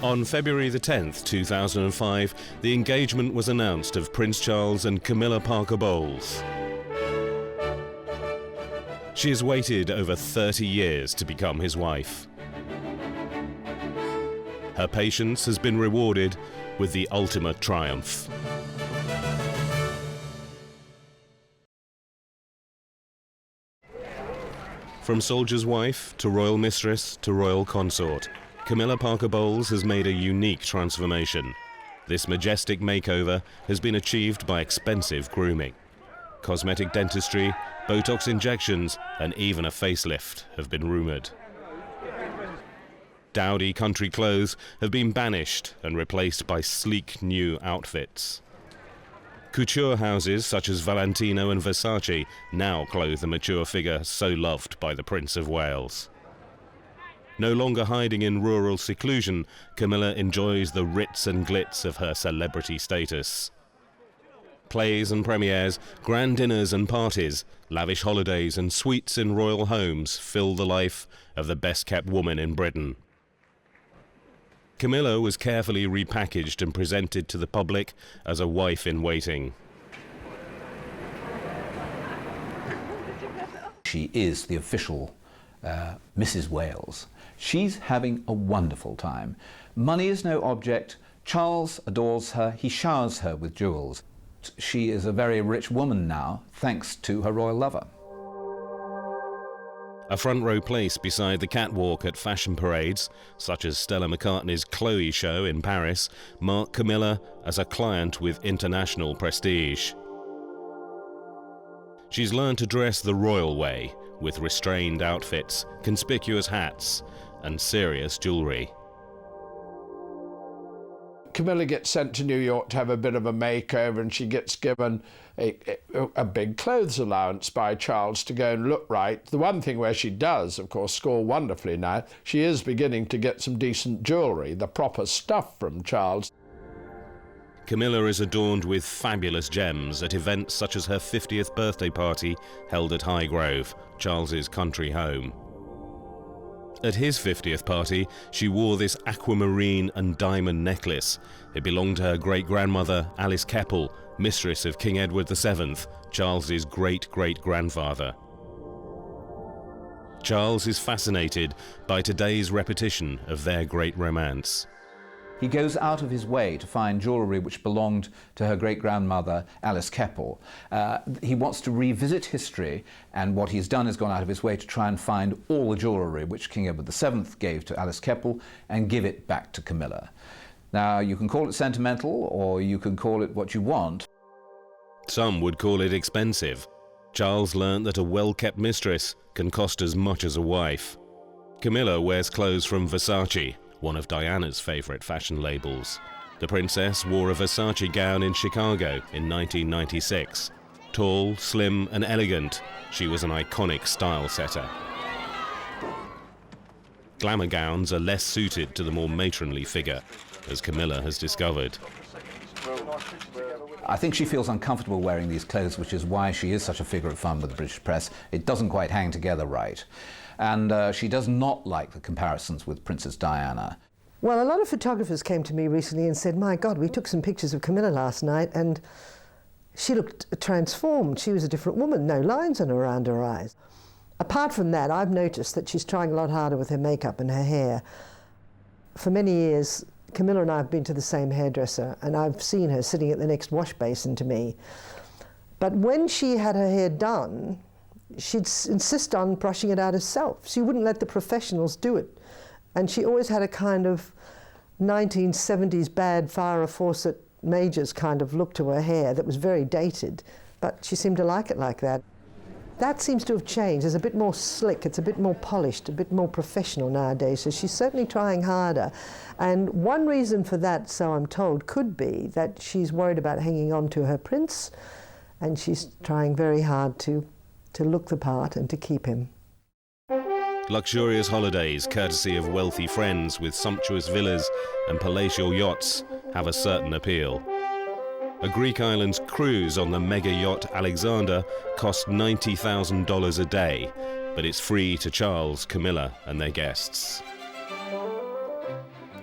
On February the 10th, 2005, the engagement was announced of Prince Charles and Camilla Parker Bowles. She has waited over 30 years to become his wife. Her patience has been rewarded with the ultimate triumph. From soldier's wife to royal mistress to royal consort, Camilla Parker Bowles has made a unique transformation. This majestic makeover has been achieved by expensive grooming. Cosmetic dentistry, Botox injections, and even a facelift have been rumoured. Dowdy country clothes have been banished and replaced by sleek new outfits. Couture houses such as Valentino and Versace now clothe the mature figure so loved by the Prince of Wales. No longer hiding in rural seclusion, Camilla enjoys the ritz and glitz of her celebrity status. Plays and premieres, grand dinners and parties, lavish holidays and suites in royal homes fill the life of the best-kept woman in Britain. Camilla was carefully repackaged and presented to the public as a wife-in-waiting. She is the official Mrs. Wales. She's having a wonderful time. Money is no object. Charles adores her. He showers her with jewels. She is a very rich woman now, thanks to her royal lover. A front row place beside the catwalk at fashion parades, such as Stella McCartney's Chloe show in Paris, mark Camilla as a client with international prestige. She's learned to dress the royal way, with restrained outfits, conspicuous hats, and serious jewellery. Camilla gets sent to New York to have a bit of a makeover, and she gets given a big clothes allowance by Charles to go and look right. The one thing where she does, of course, score wonderfully now, she is beginning to get some decent jewellery, the proper stuff from Charles. Camilla is adorned with fabulous gems at events such as her 50th birthday party held at Highgrove, Charles's country home. At his 50th party, she wore this aquamarine and diamond necklace. It belonged to her great-grandmother, Alice Keppel, mistress of King Edward VII, Charles's great-great-grandfather. Charles is fascinated by today's repetition of their great romance. He goes out of his way to find jewellery which belonged to her great-grandmother, Alice Keppel. He wants to revisit history, and what he's done is gone out of his way to try and find all the jewellery which King Edward VII gave to Alice Keppel and give it back to Camilla. Now, you can call it sentimental, or you can call it what you want. Some would call it expensive. Charles learnt that a well-kept mistress can cost as much as a wife. Camilla wears clothes from Versace, one of Diana's favourite fashion labels. The princess wore a Versace gown in Chicago in 1996. Tall, slim and elegant, she was an iconic style setter. Glamour gowns are less suited to the more matronly figure, as Camilla has discovered. I think she feels uncomfortable wearing these clothes, which is why she is such a figure of fun with the British press. It doesn't quite hang together right. And she does not like the comparisons with Princess Diana. Well, a lot of photographers came to me recently and said, my God, we took some pictures of Camilla last night and she looked transformed. She was a different woman, no lines around her eyes. Apart from that, I've noticed that she's trying a lot harder with her makeup and her hair. For many years, Camilla and I have been to the same hairdresser, and I've seen her sitting at the next wash basin to me. But when she had her hair done, she'd insist on brushing it out herself. She wouldn't let the professionals do it. And she always had a kind of 1970s bad Farrah Fawcett Majors kind of look to her hair that was very dated, but she seemed to like it like that. That seems to have changed. It's a bit more slick, it's a bit more polished, a bit more professional nowadays, so she's certainly trying harder. And one reason for that, so I'm told, could be that she's worried about hanging on to her prince, and she's trying very hard to look the part and to keep him. Luxurious holidays, courtesy of wealthy friends with sumptuous villas and palatial yachts, have a certain appeal. A Greek islands cruise on the mega yacht Alexander cost $90,000 a day, but it's free to Charles, Camilla and their guests.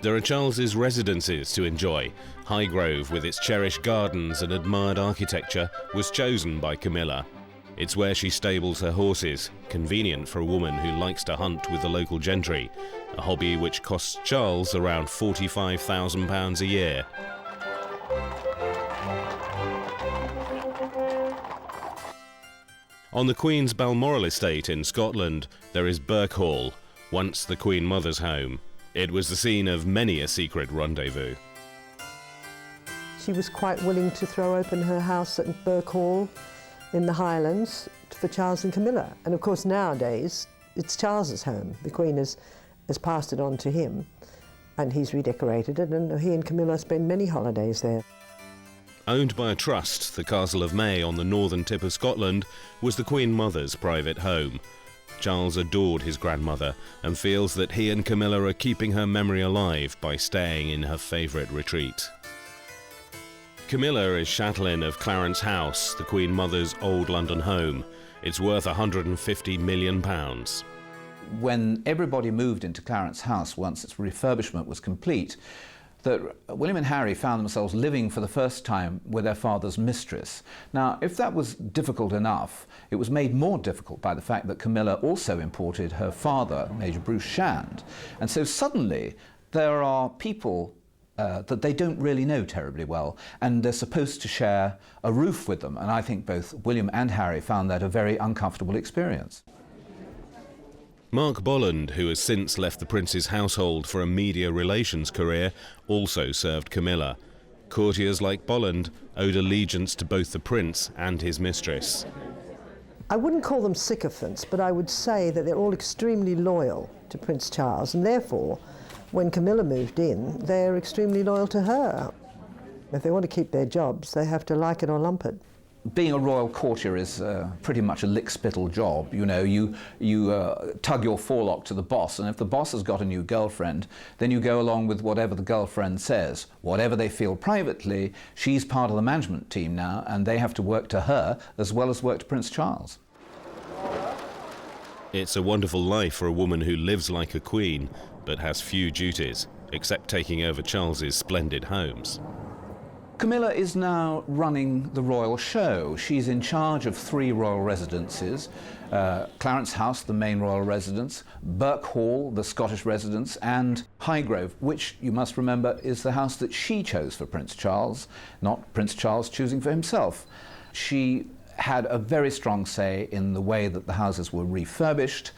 There are Charles's residences to enjoy. Highgrove, with its cherished gardens and admired architecture, was chosen by Camilla. It's where she stables her horses, convenient for a woman who likes to hunt with the local gentry, a hobby which costs Charles around £45,000 a year. On the Queen's Balmoral estate in Scotland, there is Birkhall, once the Queen Mother's home. It was the scene of many a secret rendezvous. She was quite willing to throw open her house at Birkhall in the Highlands for Charles and Camilla. And of course nowadays it's Charles's home. The Queen has passed it on to him and he's redecorated it, and he and Camilla spend many holidays there. Owned by a trust, the Castle of May on the northern tip of Scotland was the Queen Mother's private home. Charles adored his grandmother and feels that he and Camilla are keeping her memory alive by staying in her favourite retreat. Camilla is chatelaine of Clarence House, the Queen Mother's old London home. It's worth £150 million. When everybody moved into Clarence House once its refurbishment was complete, that William and Harry found themselves living for the first time with their father's mistress. Now, if that was difficult enough, it was made more difficult by the fact that Camilla also imported her father, Major Bruce Shand. And so suddenly there are people that they don't really know terribly well, and they're supposed to share a roof with them. And I think both William and Harry found that a very uncomfortable experience. Mark Bolland, who has since left the Prince's household for a media relations career, also served Camilla. Courtiers like Bolland owed allegiance to both the Prince and his mistress. I wouldn't call them sycophants, but I would say that they're all extremely loyal to Prince Charles, and therefore, when Camilla moved in, they're extremely loyal to her. If they want to keep their jobs, they have to like it or lump it. Being a royal courtier is pretty much a lick-spittle job. You know, you tug your forelock to the boss, and if the boss has got a new girlfriend, then you go along with whatever the girlfriend says. Whatever they feel privately, she's part of the management team now, and they have to work to her as well as work to Prince Charles. It's a wonderful life for a woman who lives like a queen, but has few duties, except taking over Charles's splendid homes. Camilla is now running the royal show. She's in charge of 3 royal residences, Clarence House, the main royal residence, Birkhall, the Scottish residence, and Highgrove, which you must remember is the house that she chose for Prince Charles, not Prince Charles choosing for himself. She had a very strong say in the way that the houses were refurbished.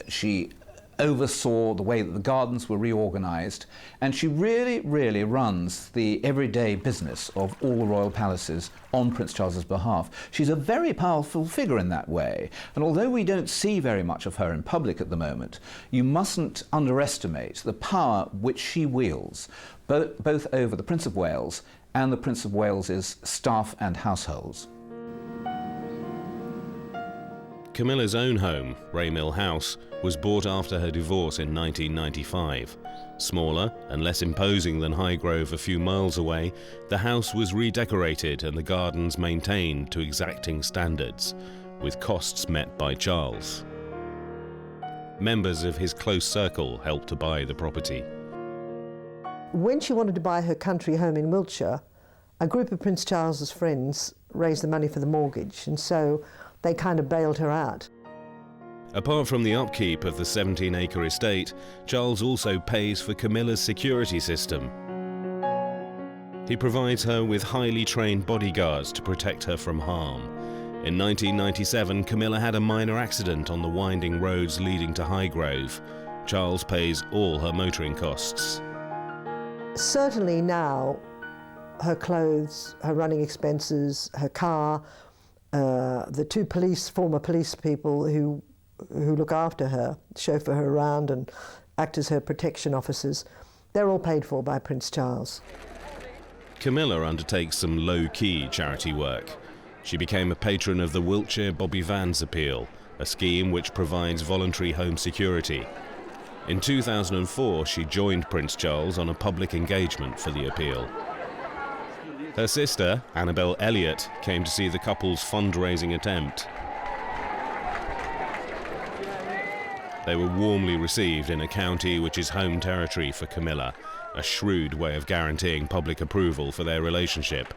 She oversaw the way that the gardens were reorganised, and she really runs the everyday business of all the royal palaces on Prince Charles's behalf. She's a very powerful figure in that way, and although we don't see very much of her in public at the moment, you mustn't underestimate the power which she wields, both over the Prince of Wales and the Prince of Wales's staff and households. Camilla's own home, Raymill House, was bought after her divorce in 1995. Smaller and less imposing than Highgrove a few miles away, the house was redecorated and the gardens maintained to exacting standards, with costs met by Charles. Members of his close circle helped to buy the property. When she wanted to buy her country home in Wiltshire, a group of Prince Charles's friends raised the money for the mortgage, and so they kind of bailed her out. Apart from the upkeep of the 17-acre estate, Charles also pays for Camilla's security system. He provides her with highly trained bodyguards to protect her from harm. In 1997, Camilla had a minor accident on the winding roads leading to Highgrove. Charles pays all her motoring costs. Certainly now, her clothes, her running expenses, her car, the 2 former police people who look after her, chauffeur her around and act as her protection officers, they're all paid for by Prince Charles. Camilla undertakes some low-key charity work. She became a patron of the Wiltshire Bobby Vans Appeal, a scheme which provides voluntary home security. In 2004, she joined Prince Charles on a public engagement for the appeal. Her sister, Annabel Elliot, came to see the couple's fundraising attempt. They were warmly received in a county which is home territory for Camilla, a shrewd way of guaranteeing public approval for their relationship.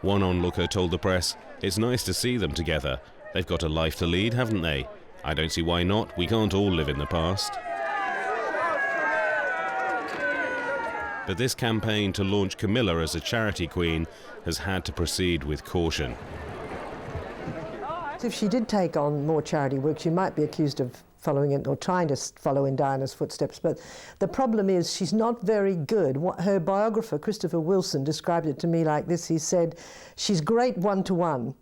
One onlooker told the press, "It's nice to see them together. They've got a life to lead, haven't they? I don't see why not. We can't all live in the past." But this campaign to launch Camilla as a charity queen has had to proceed with caution. If she did take on more charity work, she might be accused of following it or trying to follow in Diana's footsteps. But the problem is she's not very good. Her biographer, Christopher Wilson, described it to me like this. He said, "She's great one-to-one,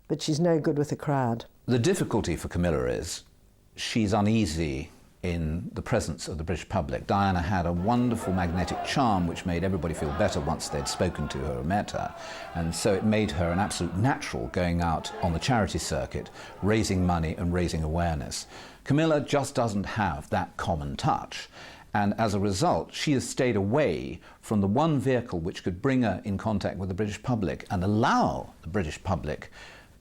but she's no good with a crowd." The difficulty for Camilla is she's uneasy in the presence of the British public. Diana had a wonderful magnetic charm which made everybody feel better once they'd spoken to her or met her, and so it made her an absolute natural going out on the charity circuit, raising money and raising awareness. Camilla just doesn't have that common touch, and as a result she has stayed away from the one vehicle which could bring her in contact with the British public and allow the British public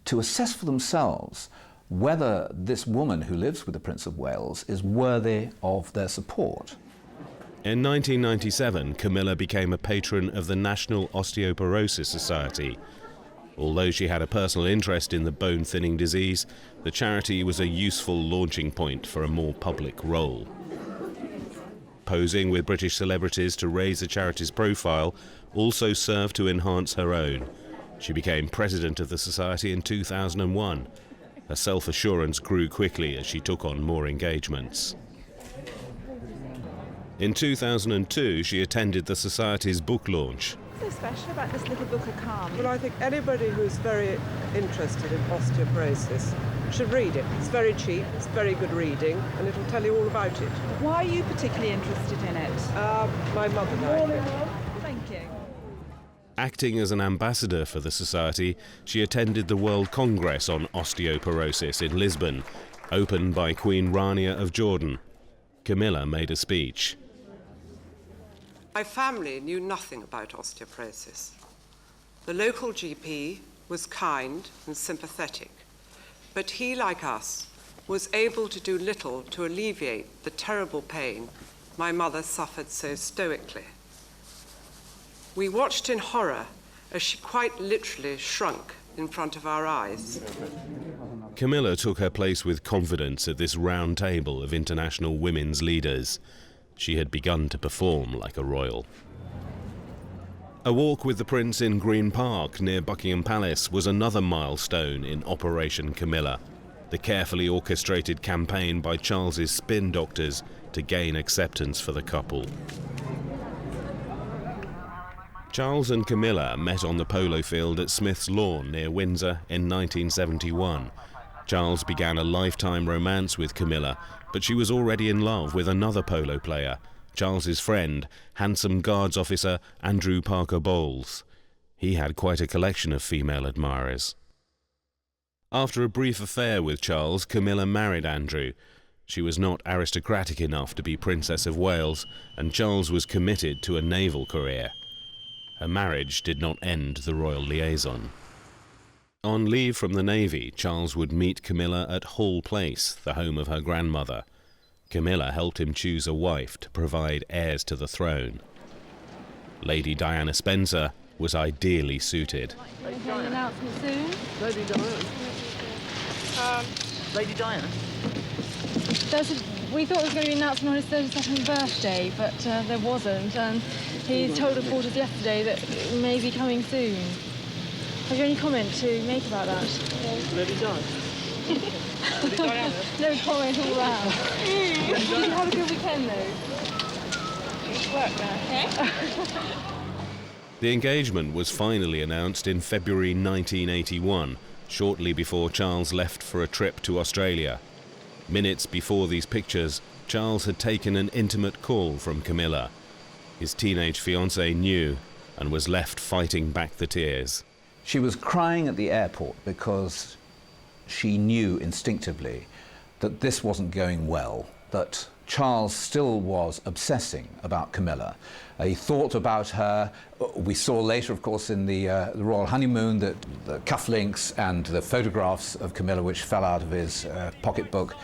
to assess for themselves whether this woman who lives with the Prince of Wales is worthy of their support. In 1997, Camilla became a patron of the National Osteoporosis Society. Although she had a personal interest in the bone-thinning disease, the charity was a useful launching point for a more public role. Posing with British celebrities to raise the charity's profile also served to enhance her own. She became president of the society in 2001. Her self-assurance grew quickly as she took on more engagements. In 2002, she attended the Society's book launch. What's so special about this little book of calm? Well, I think anybody who's very interested in osteoporosis should read it. It's very cheap, it's very good reading, and it'll tell you all about it. Why are you particularly interested in it? My mother died. Thank you. Acting as an ambassador for the Society, she attended the World Congress on Osteoporosis in Lisbon, opened by Queen Rania of Jordan. Camilla made a speech. My family knew nothing about osteoporosis. The local GP was kind and sympathetic, but he, like us, was able to do little to alleviate the terrible pain my mother suffered so stoically. We watched in horror as she quite literally shrunk in front of our eyes. Camilla took her place with confidence at this round table of international women's leaders. She had begun to perform like a royal. A walk with the Prince in Green Park near Buckingham Palace was another milestone in Operation Camilla, the carefully orchestrated campaign by Charles's spin doctors to gain acceptance for the couple. Charles and Camilla met on the polo field at Smith's Lawn near Windsor in 1971. Charles began a lifetime romance with Camilla, but she was already in love with another polo player, Charles's friend, handsome Guards officer Andrew Parker Bowles. He had quite a collection of female admirers. After a brief affair with Charles, Camilla married Andrew. She was not aristocratic enough to be Princess of Wales, and Charles was committed to a naval career. Her marriage did not end the royal liaison. On leave from the Navy, Charles would meet Camilla at Hall Place, the home of her grandmother. Camilla helped him choose a wife to provide heirs to the throne. Lady Diana Spencer was ideally suited. Lady Diana. Announcement soon. Lady Diana. Lady Diana. We thought there was going to be an announcement on his 32nd birthday, but there wasn't. And he told reporters yesterday that it may be coming soon. Have you any comment to make about that? Lady Diana. Lady Diana. No comment all round. Did you have a good weekend, though? Work there. Okay. The engagement was finally announced in February 1981, shortly before Charles left for a trip to Australia. Minutes before these pictures, Charles had taken an intimate call from Camilla. His teenage fiancée knew and was left fighting back the tears. She was crying at the airport because she knew instinctively that this wasn't going well, that Charles still was obsessing about Camilla. He thought about her. We saw later, of course, in the royal honeymoon, that the cufflinks and the photographs of Camilla which fell out of his pocketbook.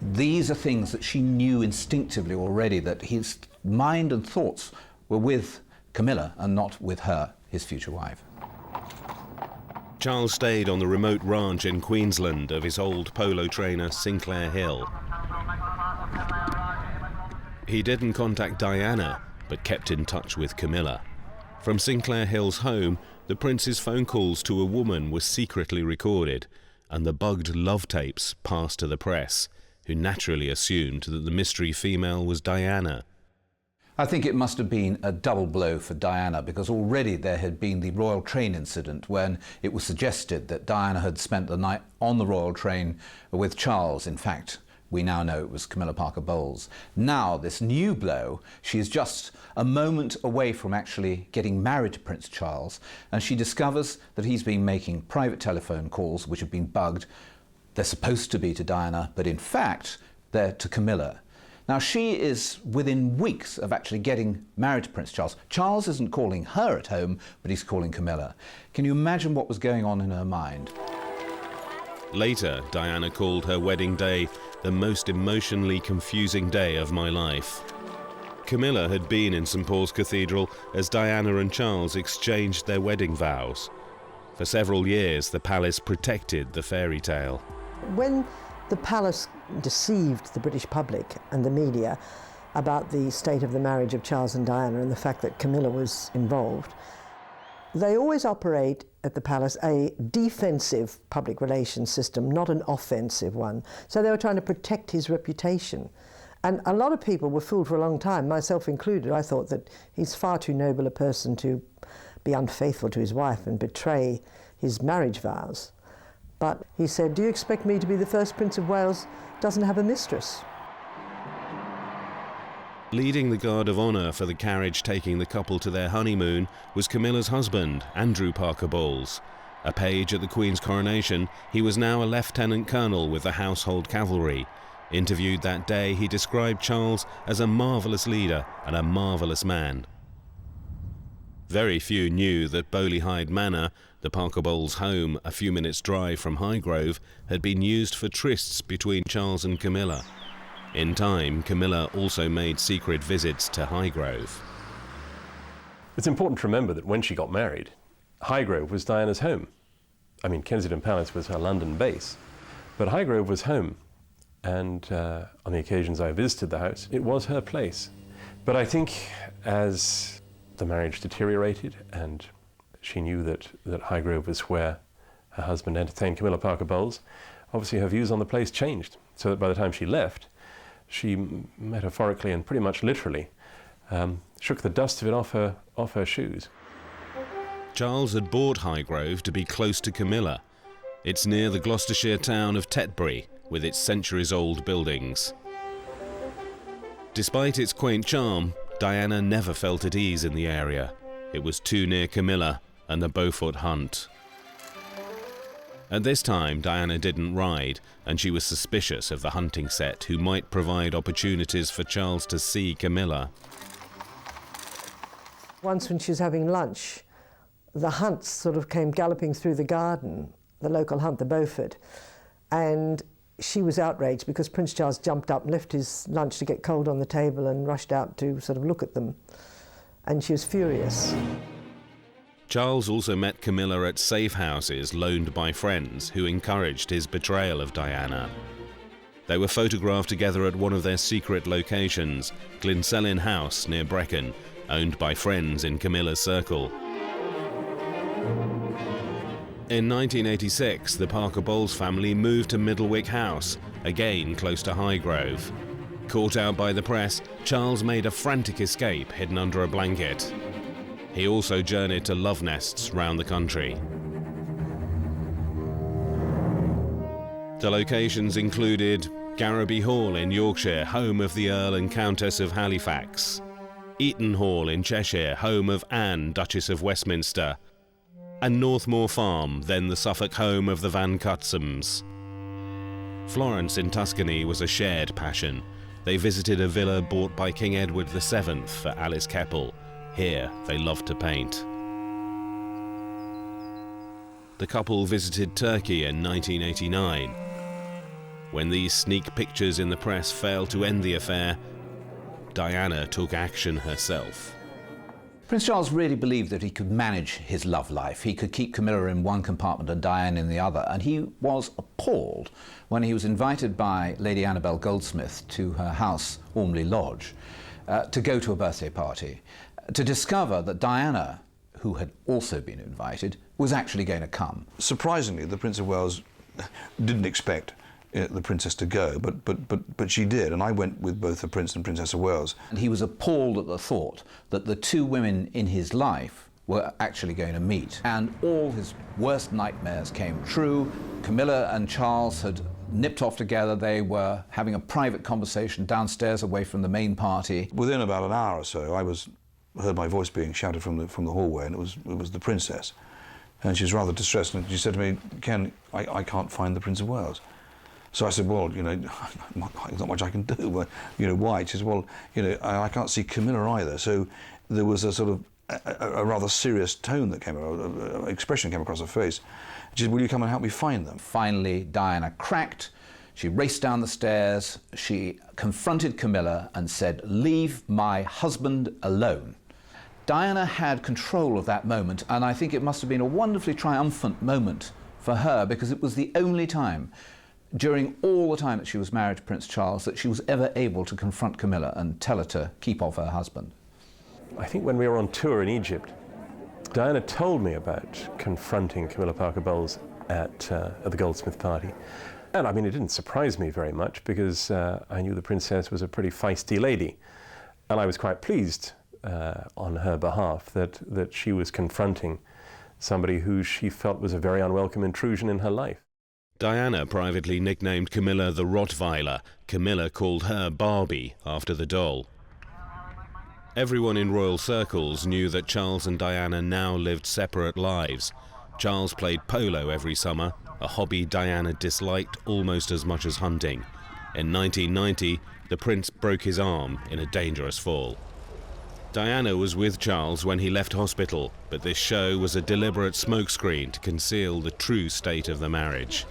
These are things that she knew instinctively already, that his mind and thoughts were with Camilla and not with her, his future wife. Charles stayed on the remote ranch in Queensland of his old polo trainer Sinclair Hill. He didn't contact Diana, but kept in touch with Camilla. From Sinclair Hill's home, the prince's phone calls to a woman were secretly recorded, and the bugged love tapes passed to the press, who naturally assumed that the mystery female was Diana. I think it must have been a double blow for Diana, because already there had been the Royal Train incident when it was suggested that Diana had spent the night on the Royal Train with Charles. In fact, we now know it was Camilla Parker Bowles. Now, this new blow, she is just a moment away from actually getting married to Prince Charles, and she discovers that he's been making private telephone calls which have been bugged. They're supposed to be to Diana, but in fact, they're to Camilla. Now, she is within weeks of actually getting married to Prince Charles. Charles isn't calling her at home, but he's calling Camilla. Can you imagine what was going on in her mind? Later, Diana called her wedding day the most emotionally confusing day of my life. Camilla had been in St Paul's Cathedral as Diana and Charles exchanged their wedding vows. For several years, the palace protected the fairy tale. When the palace deceived the British public and the media about the state of the marriage of Charles and Diana and the fact that Camilla was involved, they always operate at the palace a defensive public relations system, not an offensive one. So they were trying to protect his reputation. And a lot of people were fooled for a long time, myself included. I thought that he's far too noble a person to be unfaithful to his wife and betray his marriage vows. But he said, "Do you expect me to be the first Prince of Wales doesn't have a mistress?" Leading the guard of honour for the carriage taking the couple to their honeymoon was Camilla's husband, Andrew Parker Bowles. A page at the Queen's coronation, he was now a lieutenant colonel with the Household Cavalry. Interviewed that day, he described Charles as a marvellous leader and a marvellous man. Very few knew that Bowley Hyde Manor, the Parker Bowles home a few minutes' drive from Highgrove, had been used for trysts between Charles and Camilla. In time, Camilla also made secret visits to Highgrove. It's important to remember that when she got married, Highgrove was Diana's home. I mean, Kensington Palace was her London base, but Highgrove was home. And on the occasions I visited the house, it was her place. But I think as the marriage deteriorated and she knew that Highgrove was where her husband entertained Camilla Parker Bowles, obviously her views on the place changed, so that by the time she left, she metaphorically and pretty much literally shook the dust of it off her shoes. Charles had bought Highgrove to be close to Camilla. It's near the Gloucestershire town of Tetbury, with its centuries-old buildings. Despite its quaint charm, Diana never felt at ease in the area. It was too near Camilla and the Beaufort hunt. At this time, Diana didn't ride, and she was suspicious of the hunting set who might provide opportunities for Charles to see Camilla. Once when she was having lunch, the hunt sort of came galloping through the garden, the local hunt, the Beaufort, and she was outraged because Prince Charles jumped up and left his lunch to get cold on the table and rushed out to sort of look at them, and she was furious. Charles also met Camilla at safe houses loaned by friends who encouraged his betrayal of Diana. They were photographed together at one of their secret locations, Glenselyn House near Brecon, owned by friends in Camilla's circle. In 1986, the Parker Bowles family moved to Middlewick House, again close to Highgrove. Caught out by the press, Charles made a frantic escape hidden under a blanket. He also journeyed to love nests round the country. The locations included Garraby Hall in Yorkshire, home of the Earl and Countess of Halifax; Eaton Hall in Cheshire, home of Anne, Duchess of Westminster; and Northmoor Farm, then the Suffolk home of the Van Cutsums. Florence in Tuscany was a shared passion. They visited a villa bought by King Edward VII for Alice Keppel. Here, they loved to paint. The couple visited Turkey in 1989. When these sneak pictures in the press failed to end the affair, Diana took action herself. Prince Charles really believed that he could manage his love life. He could keep Camilla in one compartment and Diana in the other, and he was appalled when he was invited by Lady Annabel Goldsmith to her house, Ormley Lodge, to go to a birthday party, to discover that Diana, who had also been invited, was actually going to come. Surprisingly, the Prince of Wales didn't expect the princess to go, but she did, and I went with both the Prince and Princess of Wales. And he was appalled at the thought that the two women in his life were actually going to meet, and all his worst nightmares came true. Camilla and Charles had nipped off together. They were having a private conversation downstairs away from the main party. Within about an hour or so, I heard my voice being shouted from the hallway, and it was the princess, and she was rather distressed, and she said to me, "Ken, I can't find the Prince of Wales." So I said, "Well, you know, there's not much I can do." But, you know, why? She said, "Well, you know, I can't see Camilla either." So there was a sort of a rather serious tone that came, expression came across her face. She said, "Will you come and help me find them?" Finally, Diana cracked. She raced down the stairs. She confronted Camilla and said, "Leave my husband alone." Diana had control of that moment, and I think it must have been a wonderfully triumphant moment for her, because it was the only time during all the time that she was married to Prince Charles that she was ever able to confront Camilla and tell her to keep off her husband. I think when we were on tour in Egypt, Diana told me about confronting Camilla Parker Bowles at the Goldsmith party. And I mean, it didn't surprise me very much, because I knew the princess was a pretty feisty lady. And I was quite pleased on her behalf that she was confronting somebody who she felt was a very unwelcome intrusion in her life. Diana privately nicknamed Camilla the Rottweiler. Camilla called her Barbie, after the doll. Everyone in royal circles knew that Charles and Diana now lived separate lives. Charles played polo every summer, a hobby Diana disliked almost as much as hunting. In 1990, the prince broke his arm in a dangerous fall. Diana was with Charles when he left hospital, but this show was a deliberate smokescreen to conceal the true state of the marriage.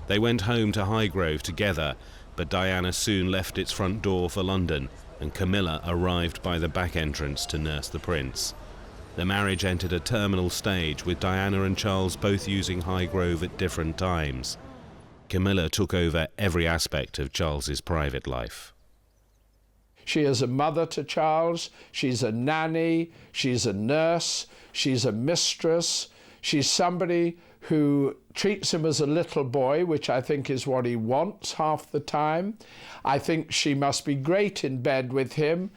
They went home to Highgrove together, but Diana soon left its front door for London, and Camilla arrived by the back entrance to nurse the prince. The marriage entered a terminal stage, with Diana and Charles both using Highgrove at different times. Camilla took over every aspect of Charles's private life. She is a mother to Charles, she's a nanny, she's a nurse, she's a mistress, she's somebody who treats him as a little boy, which I think is what he wants half the time. I think she must be great in bed with him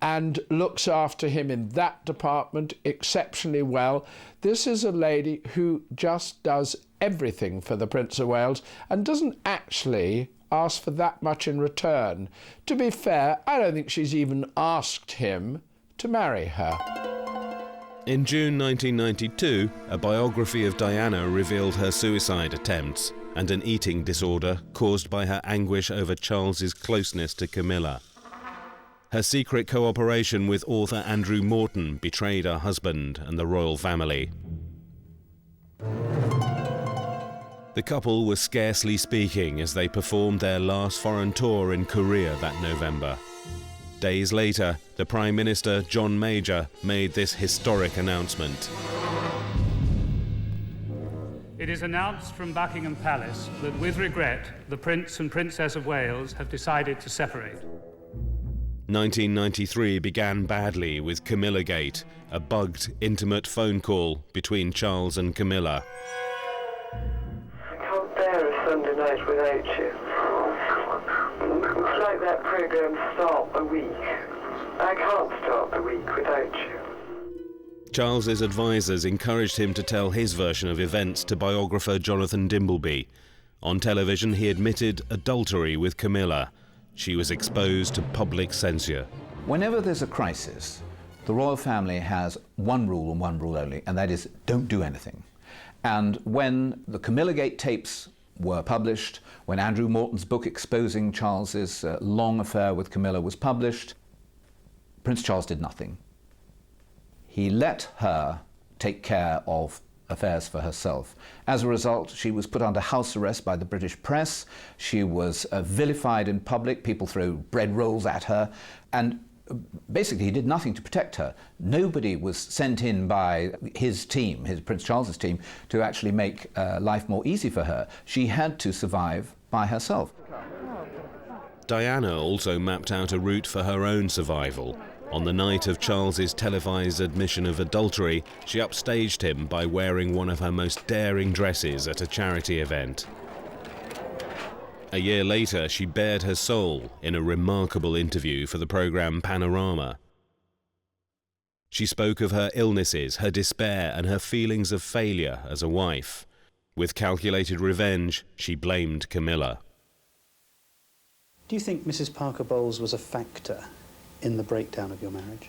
and looks after him in that department exceptionally well. This is a lady who just does everything for the Prince of Wales and doesn't actually ask for that much in return. To be fair, I don't think she's even asked him to marry her. In June 1992, a biography of Diana revealed her suicide attempts and an eating disorder caused by her anguish over Charles's closeness to Camilla. Her secret cooperation with author Andrew Morton betrayed her husband and the royal family. The couple were scarcely speaking as they performed their last foreign tour in Korea that November. Days later, the Prime Minister, John Major, made this historic announcement. It is announced from Buckingham Palace that, with regret, the Prince and Princess of Wales have decided to separate. 1993 began badly with Camilla Gate, a bugged, intimate phone call between Charles and Camilla. I can't bear a Sunday night without you. It's like that programme Start the Week. I can't start the week without you. Charles's advisors encouraged him to tell his version of events to biographer Jonathan Dimbleby. On television, he admitted adultery with Camilla. She was exposed to public censure. Whenever there's a crisis, the royal family has one rule and one rule only, and that is don't do anything. And when the Camilla Gate tapes were published, when Andrew Morton's book exposing Charles's long affair with Camilla was published, Prince Charles did nothing. He let her take care of affairs for herself. As a result, she was put under house arrest by the British press. She was vilified in public. People threw bread rolls at her. And basically, he did nothing to protect her. Nobody was sent in by his team, Prince Charles's team, to actually make life more easy for her. She had to survive by herself. Diana also mapped out a route for her own survival. On the night of Charles's televised admission of adultery, she upstaged him by wearing one of her most daring dresses at a charity event. A year later, she bared her soul in a remarkable interview for the programme Panorama. She spoke of her illnesses, her despair, and her feelings of failure as a wife. With calculated revenge, she blamed Camilla. Do you think Mrs. Parker Bowles was a factor in the breakdown of your marriage?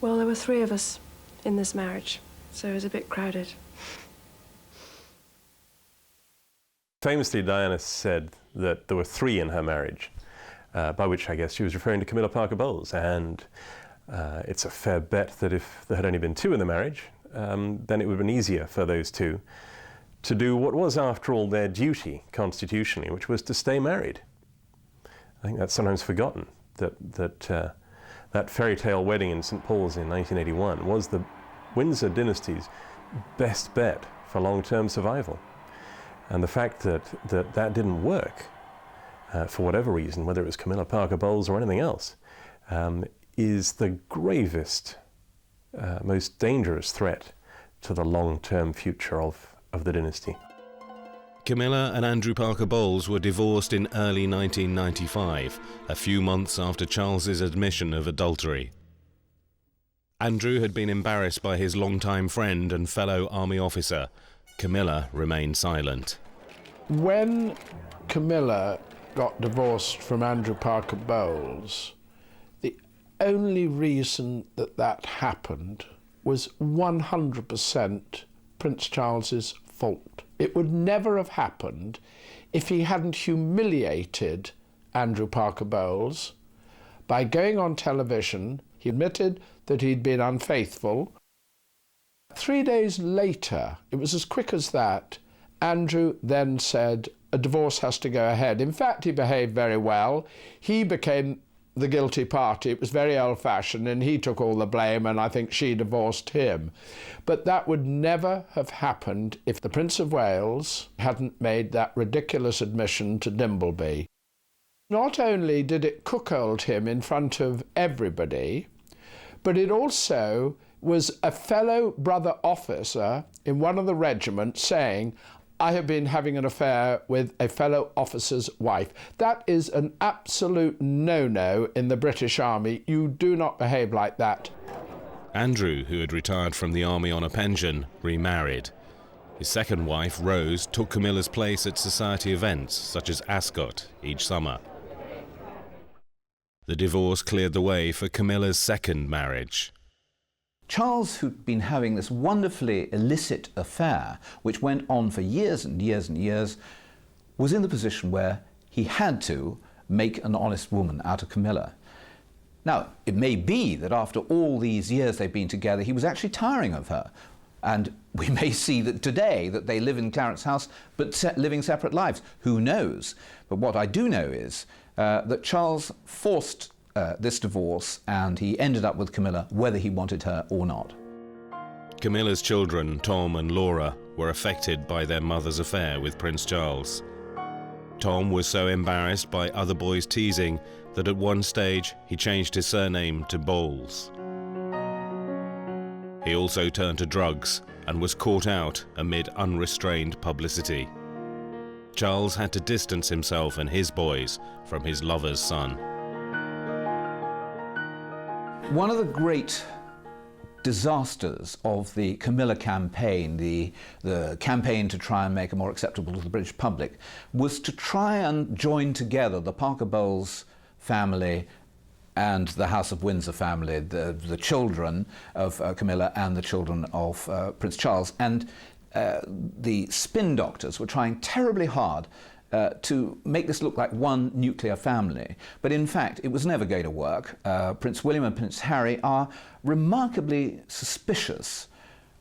Well, there were 3 of us in this marriage, so it was a bit crowded. Famously, Diana said that there were 3 in her marriage, by which I guess she was referring to Camilla Parker Bowles. And it's a fair bet that if there had only been 2 in the marriage, then it would have been easier for those 2 to do what was, after all, their duty constitutionally, which was to stay married. I think that's sometimes forgotten, that fairy tale wedding in St. Paul's in 1981 was the Windsor dynasty's best bet for long-term survival. And the fact that didn't work, for whatever reason, whether it was Camilla Parker Bowles or anything else, is the gravest, most dangerous threat to the long-term future of the dynasty. Camilla and Andrew Parker Bowles were divorced in early 1995, a few months after Charles's admission of adultery. Andrew had been embarrassed by his longtime friend and fellow army officer. Camilla remained silent. When Camilla got divorced from Andrew Parker Bowles, the only reason that happened was 100% Prince Charles's fault. It would never have happened if he hadn't humiliated Andrew Parker Bowles by going on television. He admitted that he'd been unfaithful. 3 days later, it was as quick as that, Andrew then said a divorce has to go ahead. In fact, he behaved very well. He became the guilty party. It was very old-fashioned, and he took all the blame, and I think she divorced him. But that would never have happened if the Prince of Wales hadn't made that ridiculous admission to Dimbleby. Not only did it cuckold him in front of everybody, but it also was a fellow brother officer in one of the regiments saying, I have been having an affair with a fellow officer's wife. That is an absolute no-no in the British Army. You do not behave like that. Andrew, who had retired from the army on a pension, remarried. His second wife, Rose, took Camilla's place at society events, such as Ascot, each summer. The divorce cleared the way for Camilla's second marriage. Charles, who'd been having this wonderfully illicit affair, which went on for years and years and years, was in the position where he had to make an honest woman out of Camilla. Now, it may be that after all these years they've been together, he was actually tiring of her. And we may see that today that they live in Clarence House, but living separate lives. Who knows? But what I do know is that Charles forced this divorce, and he ended up with Camilla, whether he wanted her or not. Camilla's children, Tom and Laura, were affected by their mother's affair with Prince Charles. Tom was so embarrassed by other boys' teasing that at one stage he changed his surname to Bowles. He also turned to drugs and was caught out amid unrestrained publicity. Charles had to distance himself and his boys from his lover's son. One of the great disasters of the Camilla campaign, the campaign to try and make her more acceptable to the British public, was to try and join together the Parker Bowles family and the House of Windsor family, the children of Camilla and the children of Prince Charles. And the spin doctors were trying terribly hard to make this look like one nuclear family. But in fact, it was never going to work. Prince William and Prince Harry are remarkably suspicious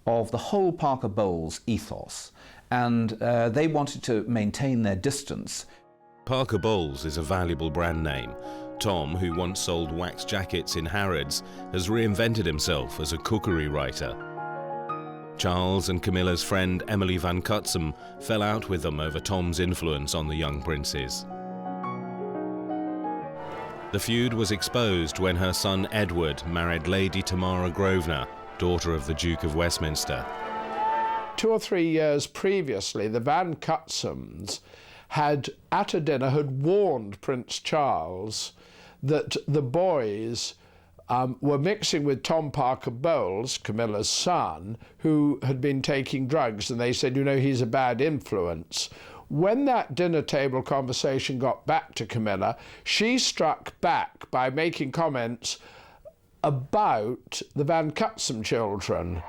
of the whole Parker Bowles ethos, and they wanted to maintain their distance. Parker Bowles is a valuable brand name. Tom, who once sold wax jackets in Harrods, has reinvented himself as a cookery writer. Charles and Camilla's friend Emily Van Cutsem fell out with them over Tom's influence on the young princes. The feud was exposed when her son Edward married Lady Tamara Grosvenor, daughter of the Duke of Westminster. 2 or 3 years previously, the Van Cutsems had, at a dinner, had warned Prince Charles that the boys were mixing with Tom Parker Bowles, Camilla's son, who had been taking drugs, and they said, you know, he's a bad influence. When that dinner table conversation got back to Camilla, she struck back by making comments about the Van Cutsem children.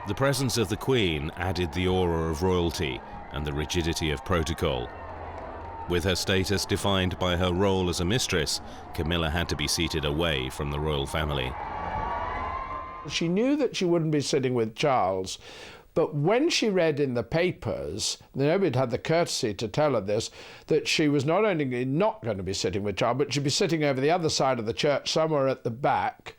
The presence of the Queen added the aura of royalty and the rigidity of protocol. With her status defined by her role as a mistress, Camilla had to be seated away from the royal family. She knew that she wouldn't be sitting with Charles, but when she read in the papers, nobody had the courtesy to tell her this, that she was not only not going to be sitting with Charles, but she'd be sitting over the other side of the church, somewhere at the back,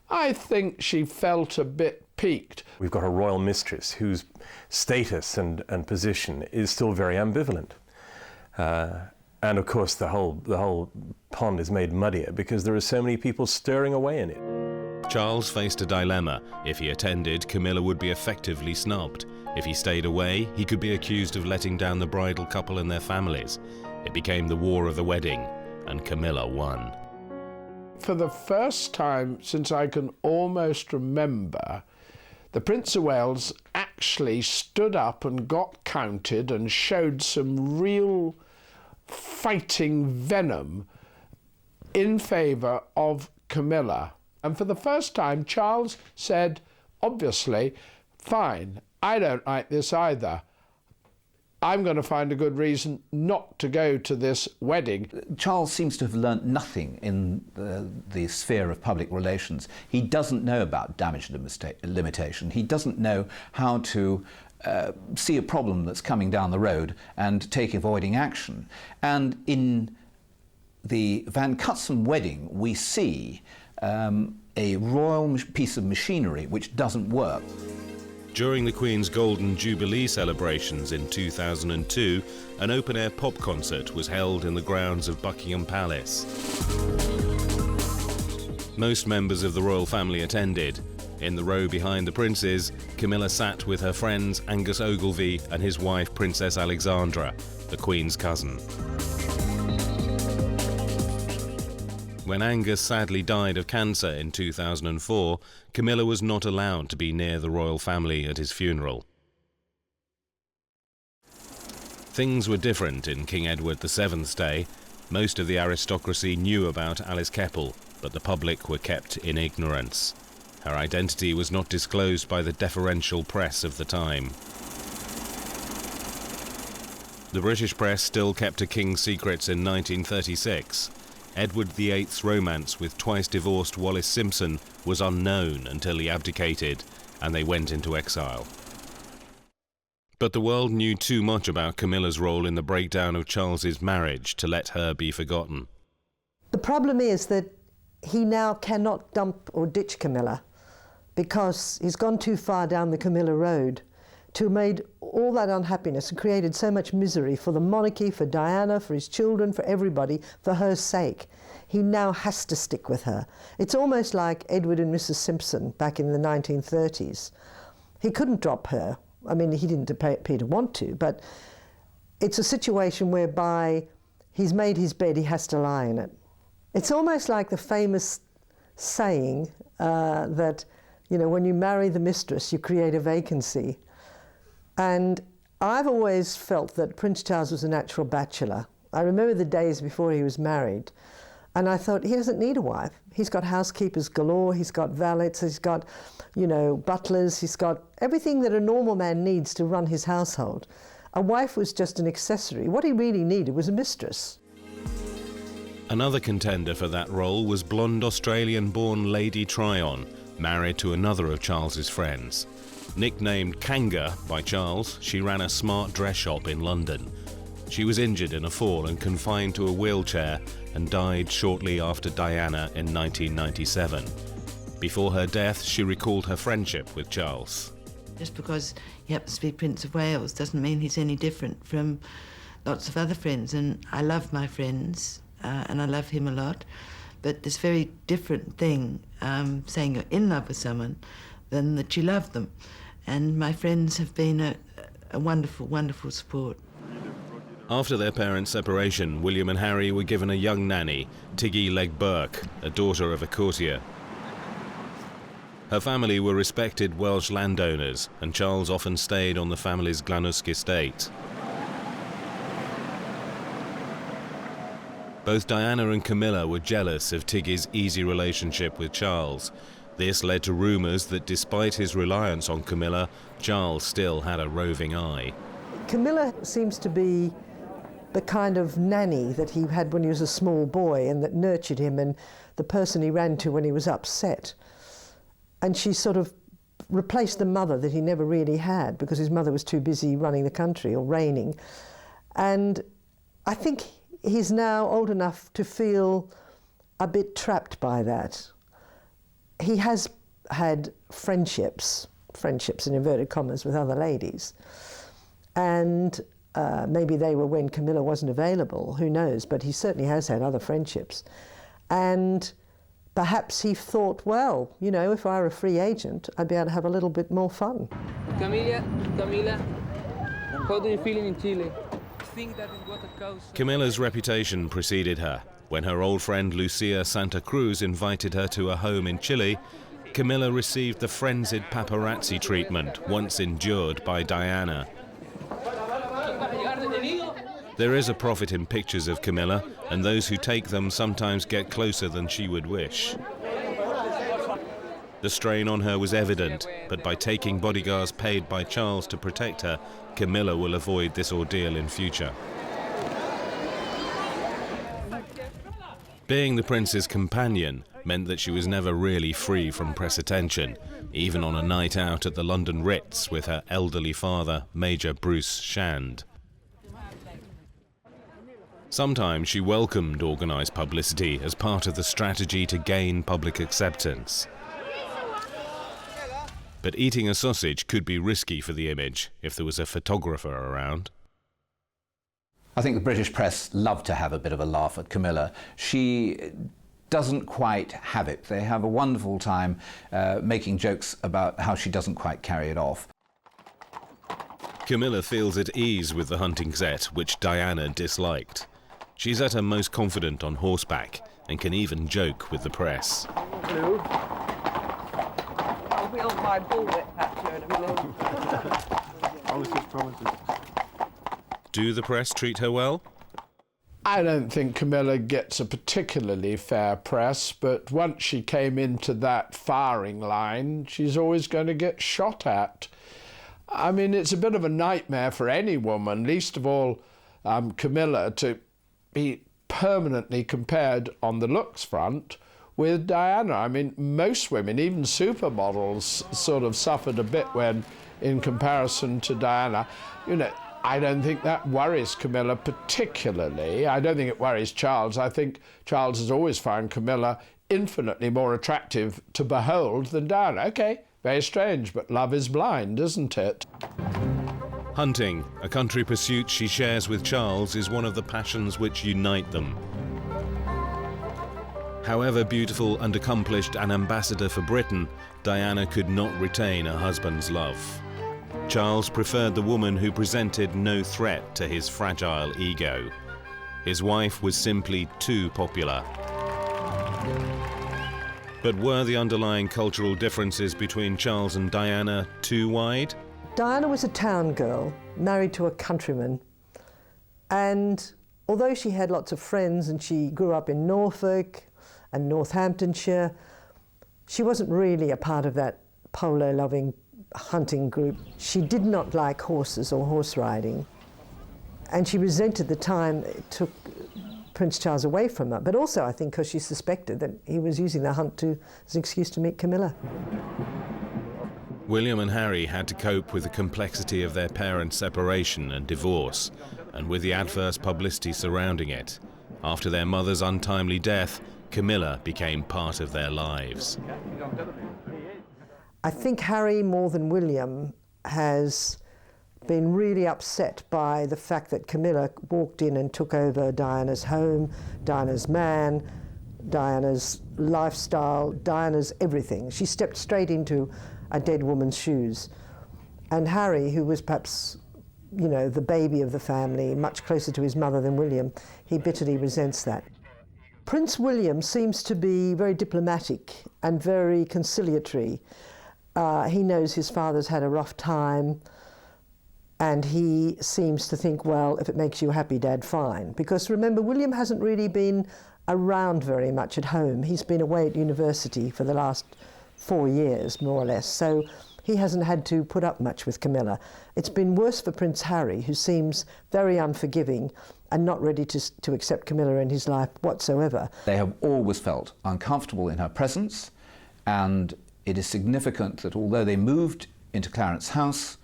I think she felt a bit piqued. We've got a royal mistress whose status and position is still very ambivalent. And of course the whole pond is made muddier because there are so many people stirring away in it. Charles faced a dilemma. If he attended, Camilla would be effectively snubbed. If he stayed away, he could be accused of letting down the bridal couple and their families. It became the war of the wedding, and Camilla won. For the first time since I can almost remember, the Prince of Wales actually stood up and got counted and showed some real fighting venom in favour of Camilla. And for the first time, Charles said, obviously, fine, I don't like this either. I'm going to find a good reason not to go to this wedding. Charles seems to have learnt nothing in the sphere of public relations. He doesn't know about damage limitation. He doesn't know how to see a problem that's coming down the road and take avoiding action. And in the Van Cutsem wedding, we see a royal piece of machinery which doesn't work. During the Queen's Golden Jubilee celebrations in 2002, an open-air pop concert was held in the grounds of Buckingham Palace. Most members of the royal family attended. In the row behind the princes, Camilla sat with her friends Angus Ogilvy and his wife Princess Alexandra, the Queen's cousin. When Angus sadly died of cancer in 2004, Camilla was not allowed to be near the royal family at his funeral. Things were different in King Edward VII's day. Most of the aristocracy knew about Alice Keppel, but the public were kept in ignorance. Her identity was not disclosed by the deferential press of the time. The British press still kept a king's secrets in 1936. Edward VIII's romance with twice-divorced Wallis Simpson was unknown until he abdicated and they went into exile. But the world knew too much about Camilla's role in the breakdown of Charles's marriage to let her be forgotten. The problem is that he now cannot dump or ditch Camilla because he's gone too far down the Camilla road to have made all that unhappiness and created so much misery for the monarchy, for Diana, for his children, for everybody, for her sake. He now has to stick with her. It's almost like Edward and Mrs. Simpson back in the 1930s. He couldn't drop her. I mean, he didn't appear to want to, but it's a situation whereby he's made his bed, he has to lie in it. It's almost like the famous saying that, you know, when you marry the mistress, you create a vacancy. And I've always felt that Prince Charles was a natural bachelor. I remember the days before he was married, and I thought, he doesn't need a wife. He's got housekeepers galore, he's got valets, he's got, you know, butlers, he's got everything that a normal man needs to run his household. A wife was just an accessory. What he really needed was a mistress. Another contender for that role was blonde Australian-born Lady Tryon, married to another of Charles's friends. Nicknamed Kanga by Charles, she ran a smart dress shop in London. She was injured in a fall and confined to a wheelchair and died shortly after Diana in 1997. Before her death, she recalled her friendship with Charles. Just because he happens to be Prince of Wales doesn't mean he's any different from lots of other friends, and I love my friends and I love him a lot, but there's a very different thing saying you're in love with someone than that you love them, and my friends have been a wonderful, wonderful support. After their parents' separation, William and Harry were given a young nanny, Tiggy Legg Burke, a daughter of a courtier. Her family were respected Welsh landowners, and Charles often stayed on the family's Glanwsk estate. Both Diana and Camilla were jealous of Tiggy's easy relationship with Charles. This led to rumours that despite his reliance on Camilla, Charles still had a roving eye. Camilla seems to be the kind of nanny that he had when he was a small boy and that nurtured him, and the person he ran to when he was upset. And she sort of replaced the mother that he never really had because his mother was too busy running the country or reigning. And I think he's now old enough to feel a bit trapped by that. He has had friendships in inverted commas, with other ladies. And maybe they were when Camilla wasn't available, who knows, but he certainly has had other friendships. And perhaps he thought, well, you know, if I were a free agent, I'd be able to have a little bit more fun. Camilla, how do you feel in Chile? Camilla's reputation preceded her. When her old friend Lucia Santa Cruz invited her to a home in Chile, Camilla received the frenzied paparazzi treatment once endured by Diana. There is a profit in pictures of Camilla, and those who take them sometimes get closer than she would wish. The strain on her was evident, but by taking bodyguards paid by Charles to protect her, Camilla will avoid this ordeal in future. Being the prince's companion meant that she was never really free from press attention, even on a night out at the London Ritz with her elderly father, Major Bruce Shand. Sometimes she welcomed organised publicity as part of the strategy to gain public acceptance. But eating a sausage could be risky for the image if there was a photographer around. I think the British press love to have a bit of a laugh at Camilla. She doesn't quite have it. They have a wonderful time making jokes about how she doesn't quite carry it off. Camilla feels at ease with the hunting set, which Diana disliked. She's at her most confident on horseback and can even joke with the press. Hello. I'll be on my bullwhip patch in a minute. Always keep promises. Do the press treat her well? I don't think Camilla gets a particularly fair press, but once she came into that firing line, she's always going to get shot at. I mean, it's a bit of a nightmare for any woman, least of all Camilla, to be permanently compared on the looks front with Diana. I mean, most women, even supermodels, sort of suffered a bit when in comparison to Diana. You know, I don't think that worries Camilla particularly. I don't think it worries Charles. I think Charles has always found Camilla infinitely more attractive to behold than Diana. Okay, very strange, but love is blind, isn't it? Hunting, a country pursuit she shares with Charles, is one of the passions which unite them. However beautiful and accomplished an ambassador for Britain, Diana could not retain her husband's love. Charles preferred the woman who presented no threat to his fragile ego. His wife was simply too popular. But were the underlying cultural differences between Charles and Diana too wide? Diana was a town girl, married to a countryman, and although she had lots of friends and she grew up in Norfolk and Northamptonshire, she wasn't really a part of that polo-loving hunting group. She did not like horses or horse riding, and she resented the time it took Prince Charles away from her, but also I think because she suspected that he was using the hunt as an excuse to meet Camilla. William and Harry had to cope with the complexity of their parents' separation and divorce, and with the adverse publicity surrounding it. After their mother's untimely death, Camilla became part of their lives. I think Harry, more than William, has been really upset by the fact that Camilla walked in and took over Diana's home, Diana's man, Diana's lifestyle, Diana's everything. She stepped straight into a dead woman's shoes. And Harry, who was perhaps, you know, the baby of the family, much closer to his mother than William, he bitterly resents that. Prince William seems to be very diplomatic and very conciliatory. He knows his father's had a rough time, and he seems to think, well, if it makes you happy, Dad, fine. Because remember, William hasn't really been around very much at home. He's been away at university for the last 4 years, more or less, so he hasn't had to put up much with Camilla. It's been worse for Prince Harry, who seems very unforgiving and not ready to accept Camilla in his life whatsoever. They have always felt uncomfortable in her presence, and it is significant that although they moved into Clarence House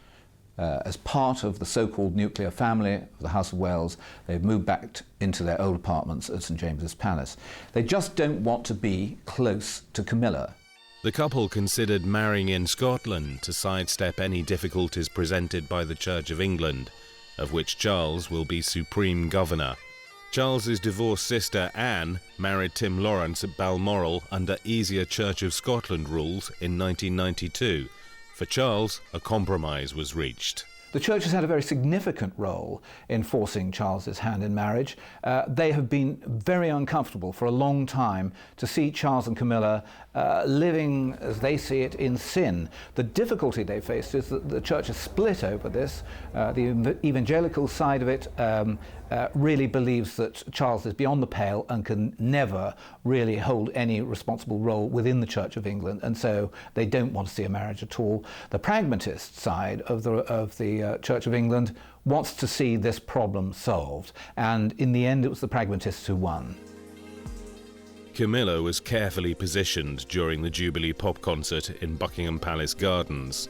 as part of the so-called nuclear family of the House of Wales, they've moved back into their old apartments at St James's Palace. They just don't want to be close to Camilla. The couple considered marrying in Scotland to sidestep any difficulties presented by the Church of England, of which Charles will be supreme governor. Charles's divorced sister Anne married Tim Lawrence at Balmoral under easier Church of Scotland rules in 1992. For Charles, a compromise was reached. The Church has had a very significant role in forcing Charles's hand in marriage. They have been very uncomfortable for a long time to see Charles and Camilla living, as they see it, in sin. The difficulty they faced is that the Church is split over this. The evangelical side of it really believes that Charles is beyond the pale and can never really hold any responsible role within the Church of England, and so they don't want to see a marriage at all. The pragmatist side of the Church of England wants to see this problem solved, and in the end it was the pragmatists who won. Camilla was carefully positioned during the Jubilee pop concert in Buckingham Palace Gardens.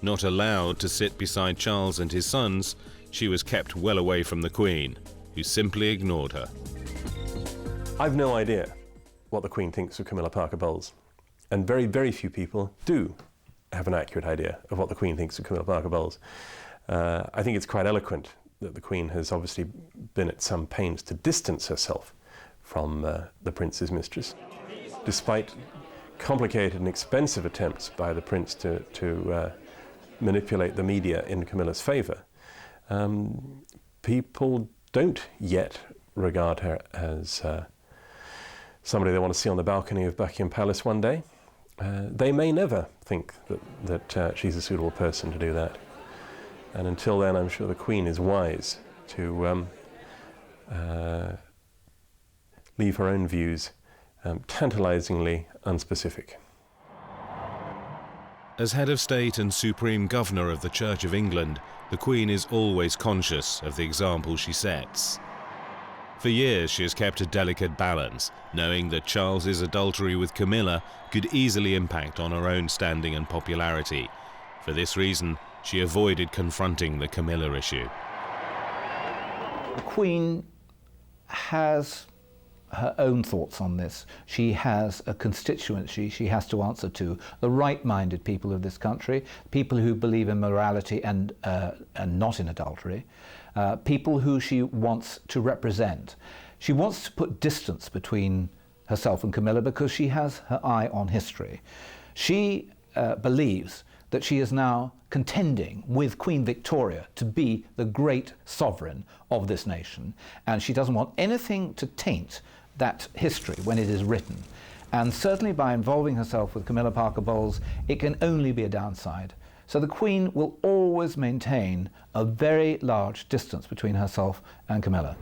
Not allowed to sit beside Charles and his sons, she was kept well away from the Queen, who simply ignored her. I've no idea what the Queen thinks of Camilla Parker Bowles, and very, very few people do have an accurate idea of what the Queen thinks of Camilla Parker Bowles. I think it's quite eloquent that the Queen has obviously been at some pains to distance herself from the Prince's mistress, despite complicated and expensive attempts by the Prince to manipulate the media in Camilla's favour. People don't yet regard her as somebody they want to see on the balcony of Buckingham Palace one day. They may never think that she's a suitable person to do that. And until then, I'm sure the Queen is wise to leave her own views tantalisingly unspecific. As head of state and supreme governor of the Church of England, the Queen is always conscious of the example she sets. For years she has kept a delicate balance, knowing that Charles's adultery with Camilla could easily impact on her own standing and popularity. For this reason, she avoided confronting the Camilla issue. The Queen has her own thoughts on this. She has a constituency she has to answer to, the right-minded people of this country, people who believe in morality and not in adultery, people who she wants to represent. She wants to put distance between herself and Camilla because she has her eye on history. She believes that she is now contending with Queen Victoria to be the great sovereign of this nation, and she doesn't want anything to taint that history when it is written. And certainly by involving herself with Camilla Parker Bowles, it can only be a downside. So the Queen will always maintain a very large distance between herself and Camilla.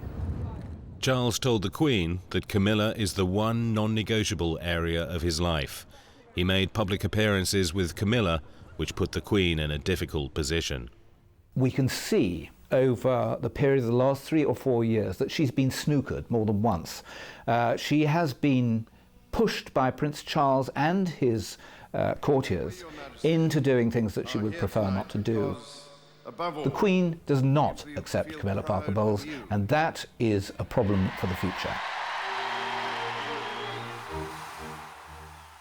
Charles told the Queen that Camilla is the one non-negotiable area of his life. He made public appearances with Camilla, which put the Queen in a difficult position. We can see over the period of the last 3 or 4 years that she's been snookered more than once. She has been pushed by Prince Charles and his courtiers into doing things that she would prefer not to do. The Queen does not accept Camilla Parker Bowles, and that is a problem for the future.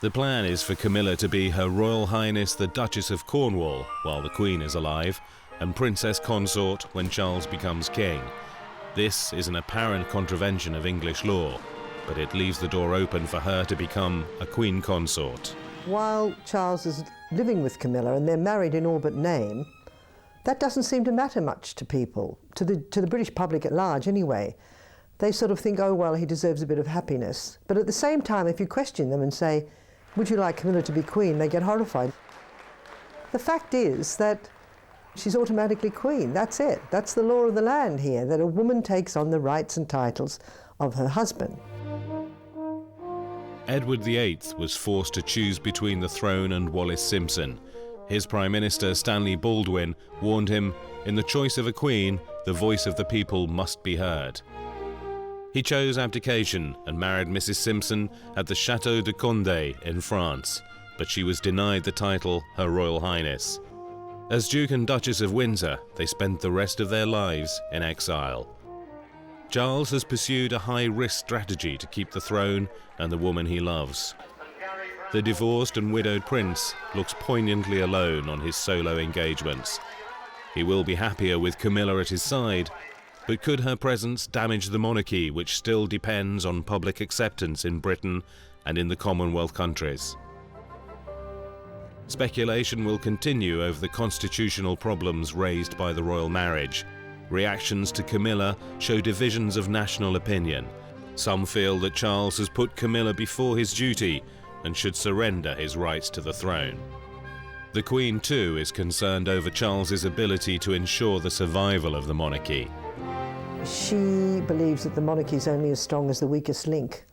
The plan is for Camilla to be Her Royal Highness the Duchess of Cornwall while the Queen is alive, and Princess Consort when Charles becomes king. This is an apparent contravention of English law, but it leaves the door open for her to become a Queen Consort. While Charles is living with Camilla and they're married in all but name, that doesn't seem to matter much to people, to the British public at large anyway. They sort of think, oh, well, he deserves a bit of happiness. But at the same time, if you question them and say, would you like Camilla to be Queen, they get horrified. The fact is that she's automatically Queen. That's it. That's the law of the land here, that a woman takes on the rights and titles of her husband. Edward VIII was forced to choose between the throne and Wallis Simpson. His Prime Minister, Stanley Baldwin, warned him, in the choice of a queen, the voice of the people must be heard. He chose abdication and married Mrs. Simpson at the Château de Condé in France, but she was denied the title Her Royal Highness. As Duke and Duchess of Windsor, they spent the rest of their lives in exile. Charles has pursued a high-risk strategy to keep the throne and the woman he loves. The divorced and widowed prince looks poignantly alone on his solo engagements. He will be happier with Camilla at his side, but could her presence damage the monarchy, which still depends on public acceptance in Britain and in the Commonwealth countries? Speculation will continue over the constitutional problems raised by the royal marriage. Reactions to Camilla show divisions of national opinion. Some feel that Charles has put Camilla before his duty and should surrender his rights to the throne. The Queen, too, is concerned over Charles's ability to ensure the survival of the monarchy. She believes that the monarchy is only as strong as the weakest link.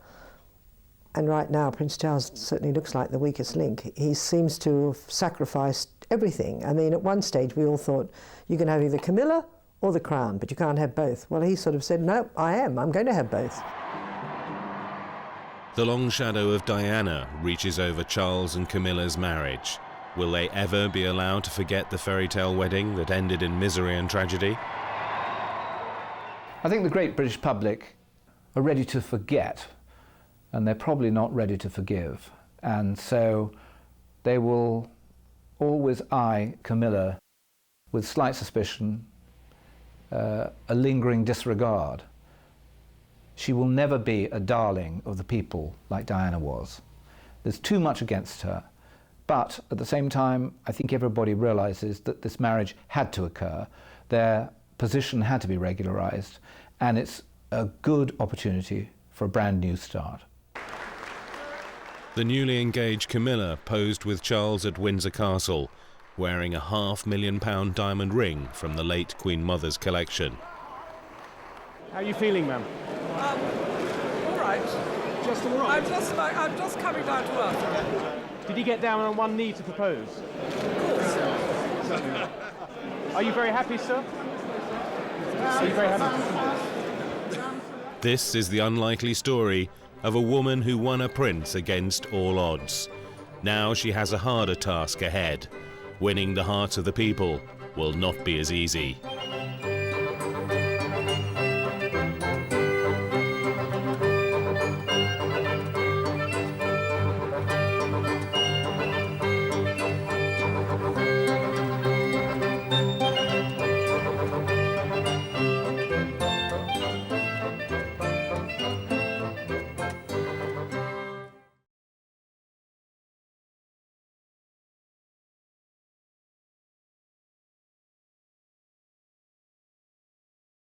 And right now, Prince Charles certainly looks like the weakest link. He seems to have sacrificed everything. I mean, at one stage we all thought, you can have either Camilla or the crown, but you can't have both. Well, he sort of said, no, I'm going to have both. The long shadow of Diana reaches over Charles and Camilla's marriage. Will they ever be allowed to forget the fairy tale wedding that ended in misery and tragedy? I think the great British public are ready to forget, and they're probably not ready to forgive. And so they will always eye Camilla with slight suspicion, a lingering disregard. She will never be a darling of the people like Diana was. There's too much against her. But at the same time, I think everybody realizes that this marriage had to occur. Their position had to be regularized, and it's a good opportunity for a brand new start. The newly engaged Camilla posed with Charles at Windsor Castle, wearing a £500,000 diamond ring from the late Queen Mother's collection. How are you feeling, ma'am? All right. Just all right? I'm just coming down to earth. Did you get down on one knee to propose? Of course. Are you very happy, sir? Are you very happy? This is the unlikely story of a woman who won a prince against all odds. Now she has a harder task ahead. Winning the hearts of the people will not be as easy.